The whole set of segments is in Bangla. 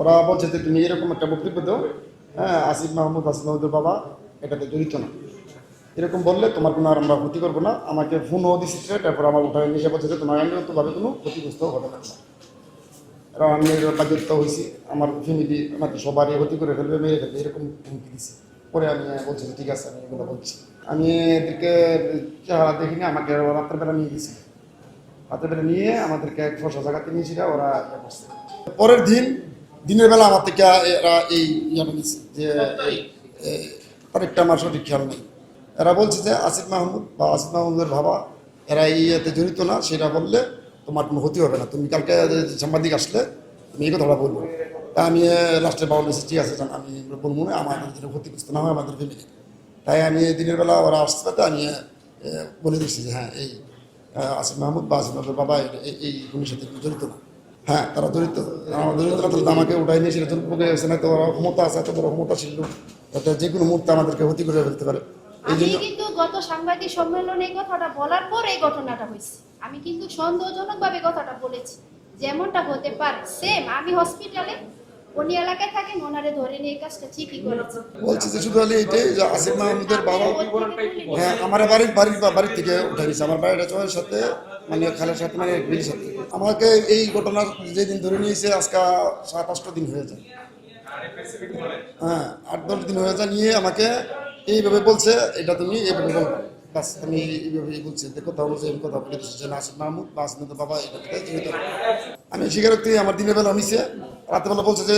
ওরা বলছে যে তুমি এরকম একটা বক্তব্য দাও, হ্যাঁ আসিফ মাহমুদের বাবা এটাতে জড়িত না, এরকম বললে তোমার কোনো আর আমরা ক্ষতি করবো না। আমাকে ফোনও দিচ্ছে, তারপর আমার উঠায় নিয়ে বলছে যে তোমার আইনগতভাবে কোনো ক্ষতিগ্রস্ত হবে না। এরা আমি বাধ্যতা হয়েছি, আমার ফ্যামিলি আমাকে সবারই ক্ষতি করে ফেলবে, মেরে ফেলবে, এরকম হুমকি দিচ্ছে। পরে আমি বলছি যে ঠিক আছে আমি এগুলো বলছি। আমি এদেরকে চেহারা দেখিনি, আমাকে রাত্রেবেলা নিয়ে গেছি, রাত্রেবেলা নিয়ে আমাদেরকে এক ফসা জায়গাতে নিয়েছিল, ওরা করছে। পরের দিনের বেলা আমার থেকে এরা এই ইয়াটা নিচ্ছে যে তারিখটা আমার সঠিক খেয়াল নেই। এরা বলছে যে আসিফ মাহমুদ বা আসিফ মাহমুদের বাবা এরা এই ইয়েতে জড়িত না, সেটা বললে তোমার কোনো ক্ষতি হবে না, তুমি কালকে সাংবাদিক আসলে তুমি এই কথাটা বলবো। তা আমি লাস্টে বাবা বলেছি ঠিক আছে আমি বলবো না, আমাদের যেন ক্ষতিগ্রস্ত না হয় আমাদের ফ্যামিলি। তাই আমি দিনের বেলা ওরা আসতে আমি বলে দিচ্ছি যে হ্যাঁ এই আসিফ মাহমুদ বা আসিফ মাহমুদের বাবা এই খুনের সাথে জড়িত না। হ্যাঁ তারা জড়িত, আমার জড়িত না তাহলে আমাকে উঠাই নিয়ে সেটা জোরপূর্বক এসে না, তো ওরা ক্ষমতা আছে, এত বড় ক্ষমতা ছিল, যাতে যে কোনো মুহূর্তে আমাদেরকে ক্ষতি করে ফেলতে পারে। এই আমি জন্য কিন্তু গত সাংবাদিক সম্মেলনে এই কথাটা বলার পর এই ঘটনাটা হয়েছে। আমি কিন্তু সন্দেহজনকভাবে কথাটা বলেছি, যেমনটা হতে পারে সেম আমি হসপিটালে উনি এলাকায় থাকেন, ওনারে ধরে নিয়ে এই কাজটা ঠিকই করেছে। বলছে যে শুধু হলে এইটাই যে আসিফ মাহমুদের বাবা, হ্যাঁ আমার বাড়ির থেকে উঠে গেছে, আমার বাড়িটা চয়ের সাথে মানে খালের সাথে মানে বিলির সাথে। আমাকে এই ঘটনার যেদিন ধরে নিয়েছে আজকে 7-8 দিন হয়ে যায়, হ্যাঁ 8-10 দিন হয়ে যায়, নিয়ে আমাকে এইভাবে বলছে এটা তুমি এইভাবে বলবো, বাস আমি এইভাবেই বলছি যে কথা বলছে, এই কথা বলে দিচ্ছি যে আসিফ মাহমুদ বা আসিফের বাবা এটা থেকে জড়িত। আমি স্বীকারোক্তি আমার দিনের বেলা নিছে, রাতেবেলা বলছে যে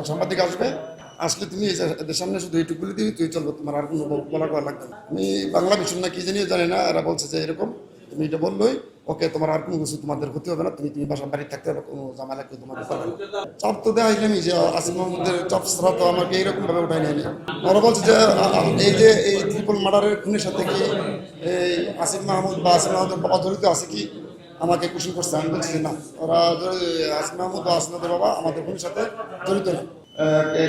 সাংবাদিক আসবে, আসলে তুমি এদের সামনে শুধু এইটুকু বলে দিবি, তুই চলবো, তোমার আর কোনো বলা করা লাগবে না। আমি বাংলা ভীষণ না কি জানি না, এরা বলছে যে এরকম তুমি এটা বললোই ওকে, তোমার আর কোনো কিছু তোমাদের ক্ষতি হবে না, তুমি বাসা বাড়ি থাকতে হবে, কোনো জামালা কেউ তোমাদের পারবে না। চাপ তো দেওয়া হয়নি যে আসিফ মাহমুদের চাপ ছাড়া তো আমাকে এইরকম ভাবে উঠাই নেয়নি। ওরা বলছে যে এই যে এই ট্রিপল মার্ডারের খুনের সাথে কি এই আসিফ মাহমুদ বা আসিফ মাহমুদের বাবা জড়িত আছে কি, আমাকে কুশি করছে। আমি বলছি যে না, ওরা আসিফ মাহমুদ বা আসিফের বাবা আমাদের খুনের সাথে জড়িত না।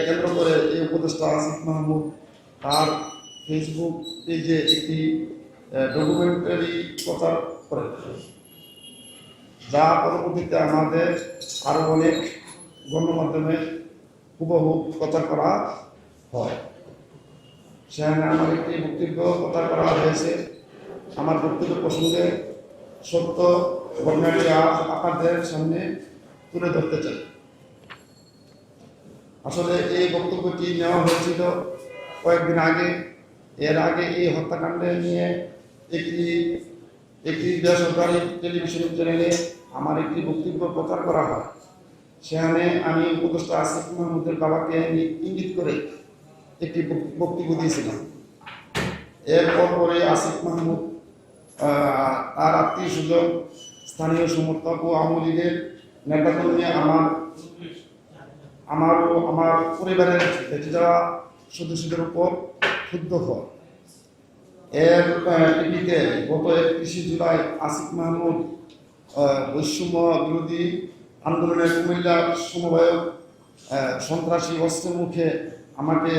কেন্দ্র করে এই উপদেষ্টা আসিফ মাহমুদ তার ফেসবুক পেজে একটি ডকুমেন্টারি প্রচার করে, যা পরবর্তীতে আমাদের আরও অনেক গণমাধ্যমে হুবহু প্রচার করা হয়। সেখানে আমার একটি বক্তব্য প্রচার করা হয়েছে। আমার বক্তব্য প্রসঙ্গে সত্য ঘটনাটি আপনাদের সামনে তুলে ধরতে চাই। আসলে এই বক্তব্যটি নেওয়া হয়েছিল কয়েকদিন আগে। এর আগে এই হত্যাকাণ্ডে নিয়ে একটি বেসরকারি টেলিভিশন চ্যানেলে আমার একটি বক্তব্য প্রচার করা হয়। সেখানে আমি উপদেষ্টা আসিফ মাহমুদের বাবাকে ইঙ্গিত করে একটি বক্তব্য দিয়েছিলাম। এরপর পরে আসিফ মাহমুদ তার আত্মীয় স্বজন, স্থানীয় সমর্থক ও আওয়ামী লীগের নেতাকর্মী নিয়ে আমার পরিবারের বেঁচে যাওয়া সদস্যদের উপর ক্ষুব্ধ হয়। এর টিভিতে গত 31 জুলাই আসিফ মাহমুদ বৈষম্য বিরোধী আন্দোলনের কুমিল্লার সমবায়ক সন্ত্রাসী অস্ত্রের মুখে আমাকে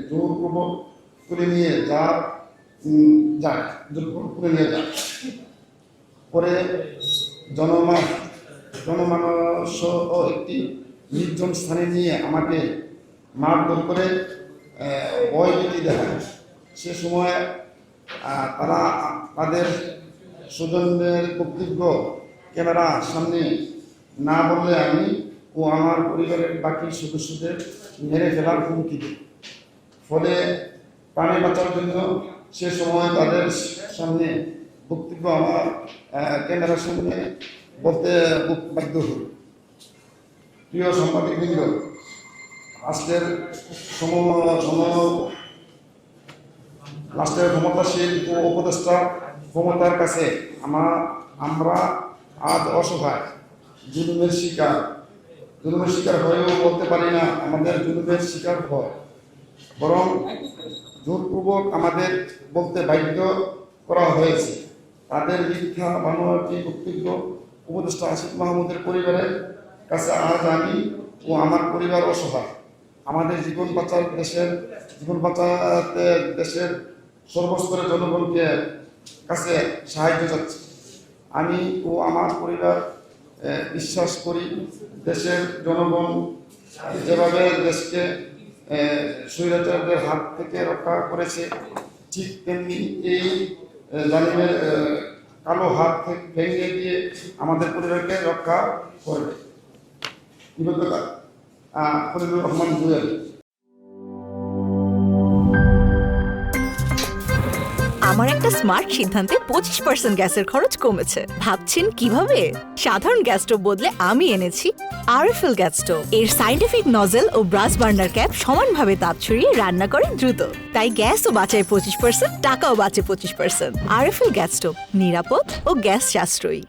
জোরপূর্বক তুলে নিয়ে যায়, তুলে নিয়ে যায়। পরে জনমানস একটি নির্জন স্থানে নিয়ে আমাকে মারধর করে ভয়ভীতি দেখায়। সে সময় তারা তাদের স্বজনদের বক্তব্য ক্যামেরার সামনে না বললে আমি ও আমার পরিবারের বাকি সদস্যদের মেরে ফেলার হুমকি দিই। ফলে প্রাণে বাঁচার জন্য সে সময় তাদের সামনে বক্তব্য আমার ক্যামেরার সামনে বলতে বাধ্য হই। প্রিয় সাংবাদিকবৃন্দ, রাষ্ট্রের ক্ষমতাশীল ও উপদেষ্টা ক্ষমতার কাছে আমরা আজ অসহায়, জুলুমের শিকার হয়েও বলতে পারি না আমাদের জুলুমের শিকার হয়, বরং জোরপূর্বক আমাদের বলতে বাধ্য করা হয়েছে। তাদের মিথ্যা বানোয়াটি বক্তব্য উপদেষ্টা আসিফ মাহমুদের পরিবারের কাছে আজ আমি ও আমার পরিবার অসহায়। আমাদের জীবন বাঁচাতে দেশের সর্বস্তরের জনগণকে কাছে সাহায্য চাচ্ছি। আমি ও আমার পরিবার বিশ্বাস করি দেশের জনগণ যেভাবে দেশকে স্বৈরাচারদের হাত থেকে রক্ষা করেছে, ঠিক তেমনি এই জালিমের কালো হাত থেকে ভেঙে দিয়ে আমাদের পরিবারকে রক্ষা করবে। নিবেদন খলিলুর রহমান জুয়েল। আমার একটা স্মার্ট সিদ্ধান্তে 25% গ্যাসের খরচ কমেছে। ভাবছেন কিভাবে? সাধারণ গ্যাস স্টোভ বদলে আমি এনেছি আরএফএল গ্যাস স্টোভ। এর সাইন্টিফিক নজল ও ব্রাস বার্নার ক্যাপ সমানভাবে তাপ ছড়িয়ে রান্না করে দ্রুত, তাই গ্যাসও বাঁচায় 25%, টাকাও বাঁচে 25%। আরএফএল গ্যাস স্টোভ নিরাপদ ও গ্যাস সাশ্রয়ী।